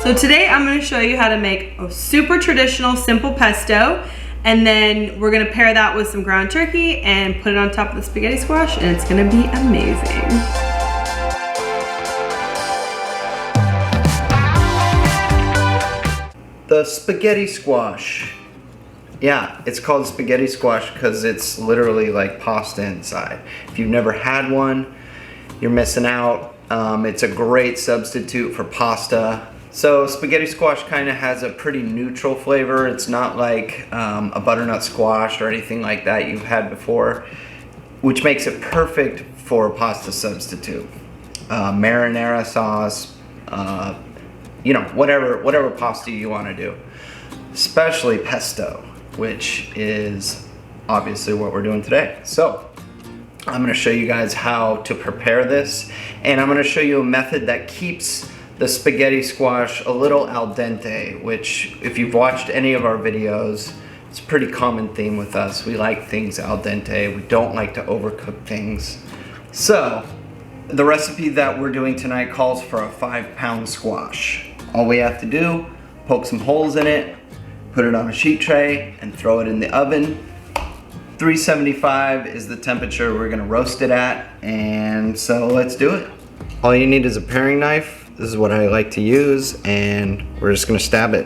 So today I'm going to show you how to make a super traditional simple pesto, and then we're going to pair that with some ground turkey and put it on top of the spaghetti squash, and it's going to be amazing. The spaghetti squash. Yeah, it's called spaghetti squash because it's literally like pasta inside. If you've never had one, you're missing out. It's a great substitute for pasta. So spaghetti squash kind of has a pretty neutral flavor. It's not like a butternut squash or anything like that you've had before, which makes it perfect for a pasta substitute. Marinara sauce, you know, whatever pasta you want to do, especially pesto, which is obviously what we're doing today. So I'm going to show you guys how to prepare this, and I'm going to show you a method that keeps the spaghetti squash a little al dente, which if you've watched any of our videos, it's a pretty common theme with us. We like things al dente. We don't like to overcook things. So the recipe that we're doing tonight calls for a 5-pound squash. All we have to do, poke some holes in it, put it on a sheet tray, and throw it in the oven. 375 is the temperature we're gonna roast it at, and so let's do it. All you need is a paring knife. This is what I like to use, and we're just gonna stab it.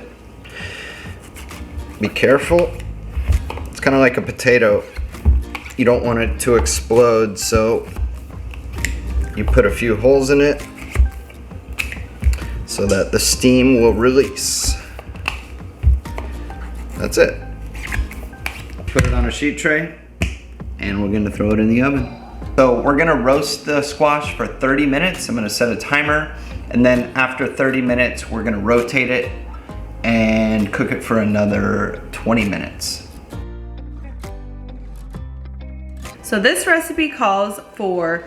Be careful. It's kind of like a potato. You don't want it to explode, so you put a few holes in it so that the steam will release. That's it. Put it on a sheet tray, and we're gonna throw it in the oven. So we're gonna roast the squash for 30 minutes. I'm gonna set a timer, and then after 30 minutes, we're gonna rotate it and cook it for another 20 minutes. So this recipe calls for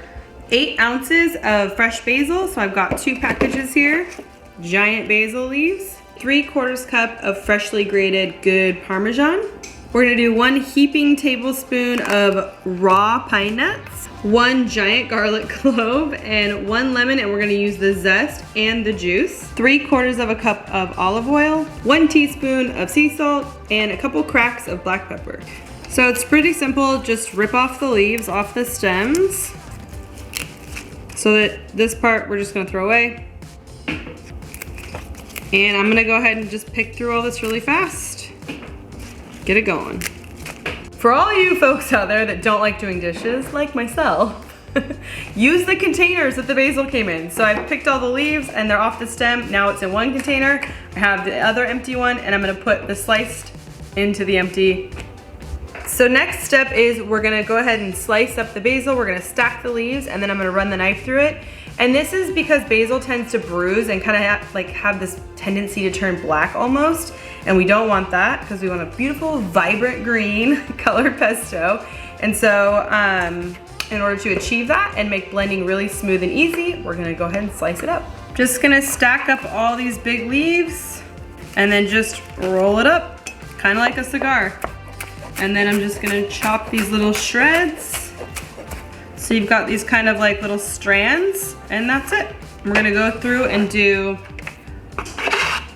8 ounces of fresh basil. So I've got 2 packages here, giant basil leaves, 3/4 cup of freshly grated good Parmesan. We're gonna do 1 heaping tablespoon of raw pine nuts, 1 giant garlic clove, and 1 lemon, and we're gonna use the zest and the juice, 3/4 cup of olive oil, 1 teaspoon of sea salt, and a couple cracks of black pepper. So it's pretty simple. Just rip off the leaves off the stems, so that this part we're just gonna throw away. And I'm gonna go ahead and just pick through all this really fast. Get it going. For all you folks out there that don't like doing dishes, like myself, use the containers that the basil came in. So I've picked all the leaves and they're off the stem. Now it's in 1 container. I have the other empty one, and I'm gonna put the sliced into the empty. So next step is we're gonna go ahead and slice up the basil. We're gonna stack the leaves, and then I'm gonna run the knife through it. And this is because basil tends to bruise and kind of have this tendency to turn black almost. And we don't want that, because we want a beautiful, vibrant green colored pesto. And so in order to achieve that and make blending really smooth and easy, we're gonna go ahead and slice it up. Just gonna stack up all these big leaves and then just roll it up, kind of like a cigar. And then I'm just gonna chop these little shreds. So you've got these kind of like little strands, and that's it. We're gonna go through and do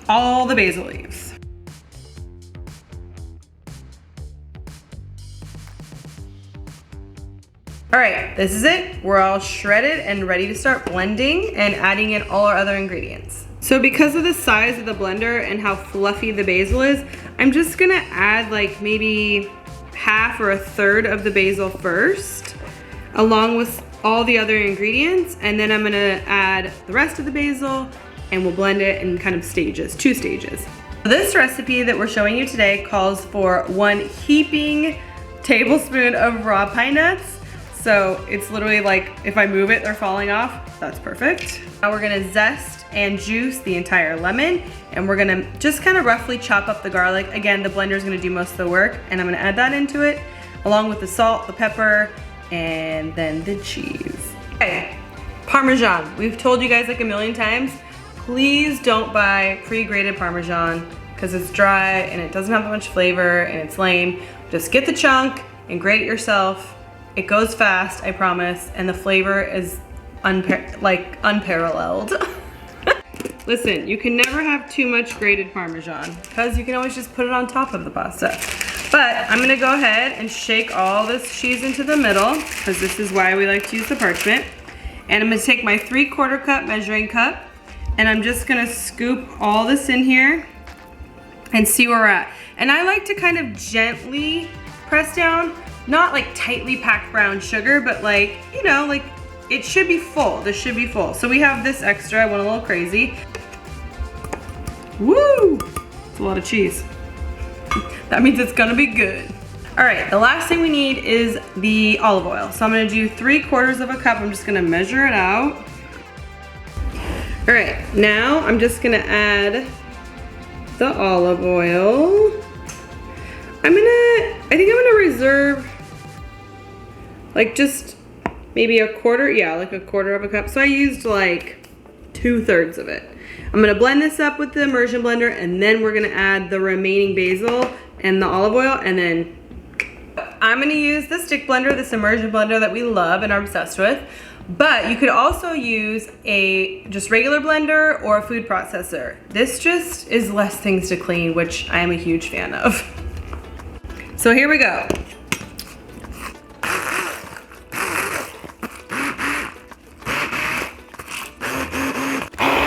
all the basil leaves. All right, this is it. We're all shredded and ready to start blending and adding in all our other ingredients. So because of the size of the blender and how fluffy the basil is, I'm just gonna add like maybe half or a third of the basil first, along with all the other ingredients, and then I'm gonna add the rest of the basil, and we'll blend it in kind of stages, 2 stages. This recipe that we're showing you today calls for 1 heaping tablespoon of raw pine nuts. So it's literally like, if I move it, they're falling off. That's perfect. Now we're gonna zest and juice the entire lemon, and we're gonna just kind of roughly chop up the garlic. Again, the blender's gonna do most of the work, and I'm gonna add that into it, along with the salt, the pepper, and then the cheese. Okay, Parmesan. We've told you guys like a million times, please don't buy pre-grated Parmesan, because it's dry and it doesn't have that much flavor and it's lame. Just get the chunk and grate it yourself. It goes fast, I promise, and the flavor is unparalleled. Listen, you can never have too much grated Parmesan because you can always just put it on top of the pasta. But I'm gonna go ahead and shake all this cheese into the middle because this is why we like to use the parchment. And I'm gonna take my 3/4 cup measuring cup and I'm just gonna scoop all this in here and see where we're at. And I like to kind of gently press down, not like tightly packed brown sugar, but like, you know, like it should be full. This should be full. So we have this extra. I went a little crazy. Woo! It's a lot of cheese. That means it's gonna be good. All right, the last thing we need is the olive oil. So I'm gonna do 3/4 of a cup. I'm just gonna measure it out. All right, now I'm just gonna add the olive oil. I think I'm gonna reserve like just maybe a quarter, yeah, like a 1/4 of a cup. So I used like 2/3 of it. I'm gonna blend this up with the immersion blender and then we're gonna add the remaining basil and the olive oil and then I'm gonna use the stick blender, this immersion blender that we love and are obsessed with. But you could also use a just regular blender or a food processor. This just is less things to clean, which I am a huge fan of. So here we go.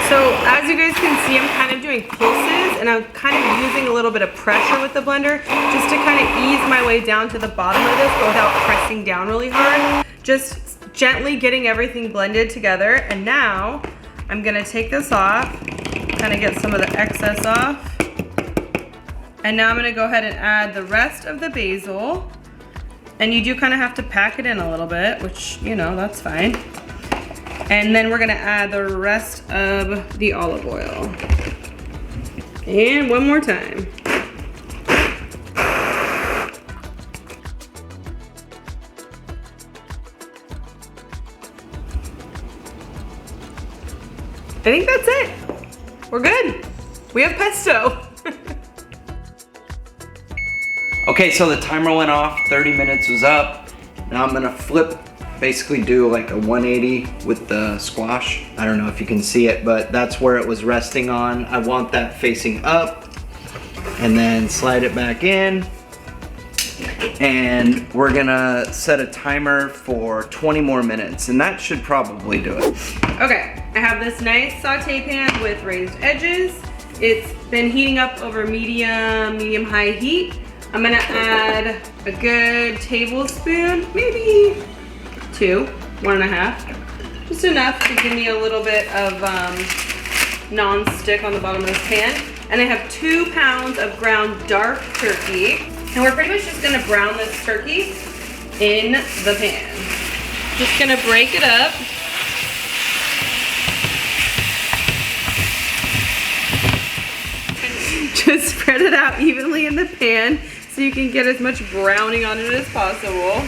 So as you guys can see, I'm kind of doing pulses and I'm kind of using a little bit of pressure with the blender just to kind of ease my way down to the bottom of this, but without pressing down really hard. Just gently getting everything blended together. And now I'm gonna take this off, kind of get some of the excess off. And now I'm gonna go ahead and add the rest of the basil. And you do kind of have to pack it in a little bit, which, you know, that's fine. And then we're gonna add the rest of the olive oil. And one more time. I think that's it. We're good. We have pesto. Okay, so the timer went off, 30 minutes was up. Now I'm gonna basically do like a 180 with the squash. I don't know if you can see it, but that's where it was resting on. I want that facing up and then slide it back in. And we're gonna set a timer for 20 more minutes and that should probably do it. Okay, I have this nice saute pan with raised edges. It's been heating up over medium-high heat. I'm gonna add a good tablespoon, maybe 2, 1.5. Just enough to give me a little bit of non-stick on the bottom of this pan. And I have 2 pounds of ground dark turkey. And we're pretty much just gonna brown this turkey in the pan. Just gonna break it up. Just spread it out evenly in the pan so you can get as much browning on it as possible.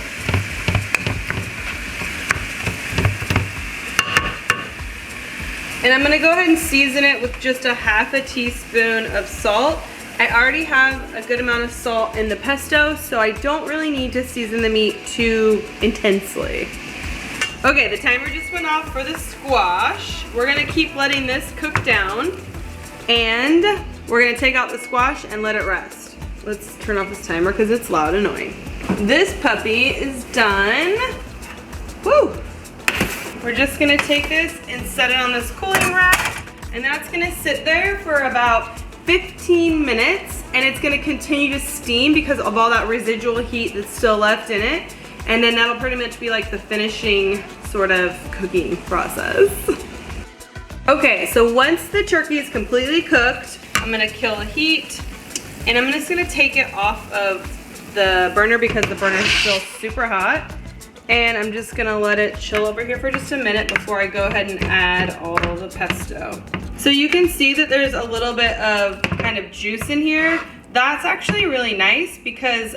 And I'm gonna go ahead and season it with just a 1/2 teaspoon of salt. I already have a good amount of salt in the pesto, so I don't really need to season the meat too intensely. Okay, the timer just went off for the squash. We're gonna keep letting this cook down, and we're gonna take out the squash and let it rest. Let's turn off this timer because it's loud and annoying. This puppy is done. Woo! We're just gonna take this and set it on this cooling rack, and that's gonna sit there for about 15 minutes, and it's gonna continue to steam because of all that residual heat that's still left in it. And then that'll pretty much be like the finishing sort of cooking process. Okay, so once the turkey is completely cooked, I'm gonna kill the heat, and I'm just gonna take it off of the burner because the burner is still super hot. And I'm just gonna let it chill over here for just a minute before I go ahead and add all the pesto. So you can see that there's a little bit of kind of juice in here. That's actually really nice because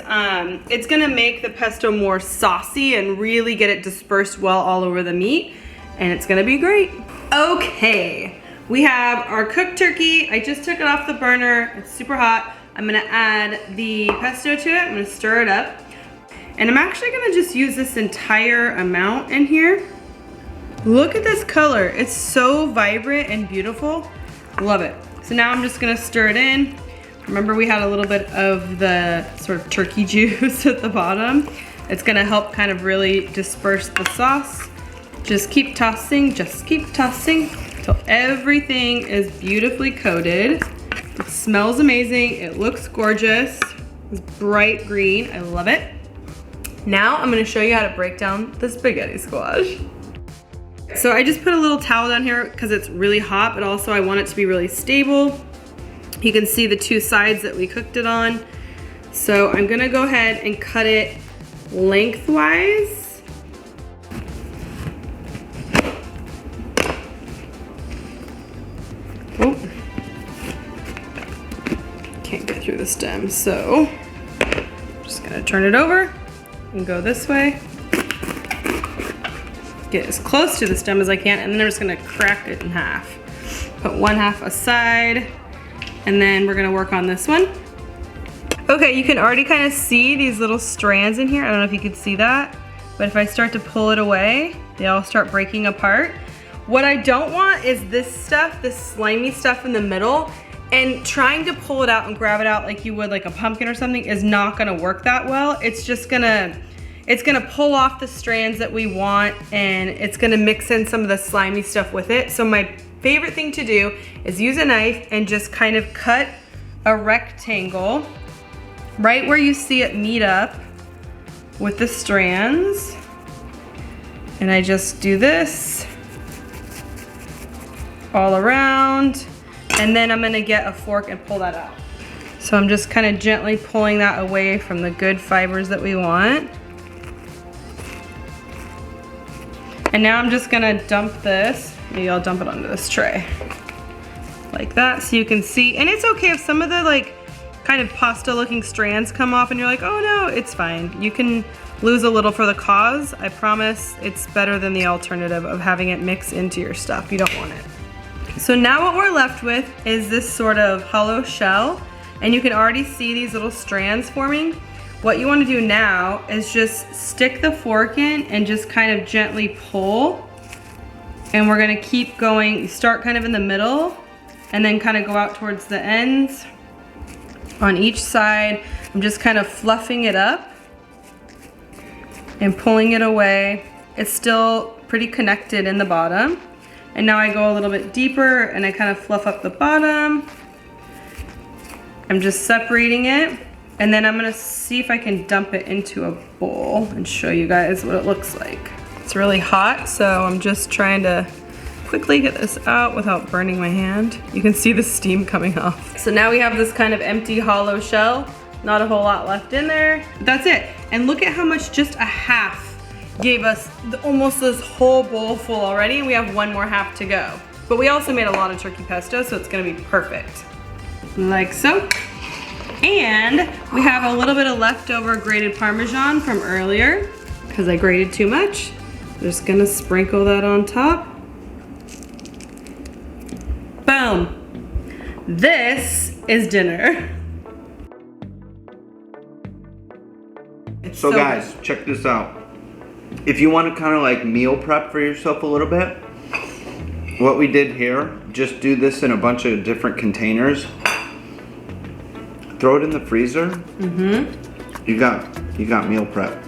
it's gonna make the pesto more saucy and really get it dispersed well all over the meat, and it's gonna be great. Okay, we have our cooked turkey. I just took it off the burner, it's super hot. I'm gonna add the pesto to it, I'm gonna stir it up. And I'm actually gonna just use this entire amount in here. Look at this color, it's so vibrant and beautiful. Love it. So now I'm just gonna stir it in. Remember we had a little bit of the sort of turkey juice at the bottom. It's gonna help kind of really disperse the sauce. Just keep tossing until everything is beautifully coated. It smells amazing, it looks gorgeous. It's bright green, I love it. Now I'm gonna show you how to break down the spaghetti squash. So I just put a little towel down here because it's really hot, but also I want it to be really stable. You can see the two sides that we cooked it on. So I'm gonna go ahead and cut it lengthwise. Oh, can't get through the stem, so I'm just gonna turn it over and go this way. Get as close to the stem as I can, and then I'm just gonna crack it in half. Put one half aside, and then we're gonna work on this one. Okay, you can already kind of see these little strands in here. I don't know if you can see that, but if I start to pull it away, they all start breaking apart. What I don't want is this stuff, this slimy stuff in the middle, and trying to pull it out and grab it out like you would like a pumpkin or something is not gonna work that well. It's gonna pull off the strands that we want, and it's gonna mix in some of the slimy stuff with it. So my favorite thing to do is use a knife and just kind of cut a rectangle right where you see it meet up with the strands. And I just do this all around, and then I'm gonna get a fork and pull that out. So I'm just kind of gently pulling that away from the good fibers that we want. And now I'm just gonna dump this. Maybe I'll dump it onto this tray. Like that, so you can see. And it's okay if some of the like kind of pasta looking strands come off and you're like, oh no, it's fine. You can lose a little for the cause. I promise it's better than the alternative of having it mix into your stuff. You don't want it. So now what we're left with is this sort of hollow shell, and you can already see these little strands forming. What you want to do now is just stick the fork in and just kind of gently pull. And we're gonna keep going. You start kind of in the middle and then kind of go out towards the ends on each side. I'm just kind of fluffing it up and pulling it away. It's still pretty connected in the bottom. And now I go a little bit deeper and I kind of fluff up the bottom. I'm just separating it. And then I'm gonna see if I can dump it into a bowl and show you guys what it looks like. It's really hot, so I'm just trying to quickly get this out without burning my hand. You can see the steam coming off. So now we have this kind of empty hollow shell. Not a whole lot left in there. That's it. And look at how much just a half gave us almost this whole bowl full already, and we have one more half to go. But we also made a lot of turkey pesto, so it's gonna be perfect. Like so. And we have a little bit of leftover grated Parmesan from earlier because I grated too much. Just gonna sprinkle that on top. Boom. This is dinner. So guys, check this out. If you want to kind of like meal prep for yourself a little bit, what we did here, just do this in a bunch of different containers. Throw it in the freezer. Mm-hmm. You got meal prep.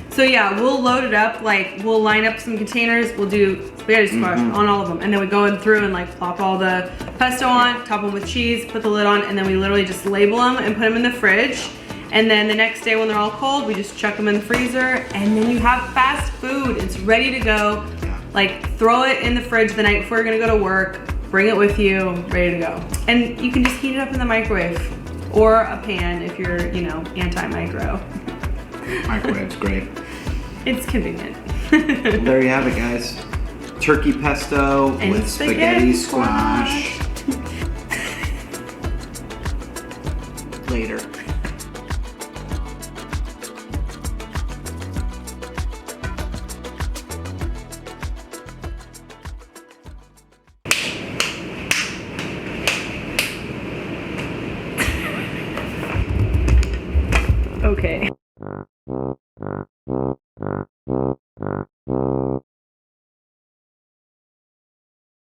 So yeah, we'll load it up, like we'll line up some containers, we'll do spaghetti squash on all of them, and then we go in through and like plop all the pesto on, top them with cheese, put the lid on, and then we literally just label them and put them in the fridge. And then the next day when they're all cold, we just chuck them in the freezer, and then you have fast food. It's ready to go. Like throw it in the fridge the night before you're gonna go to work, bring it with you, ready to go. And you can just heat it up in the microwave or a pan if you're, you know, anti-micro. Microwave's great. It's convenient. There you have it, guys. Turkey pesto And with spaghetti squash. Later. Okay.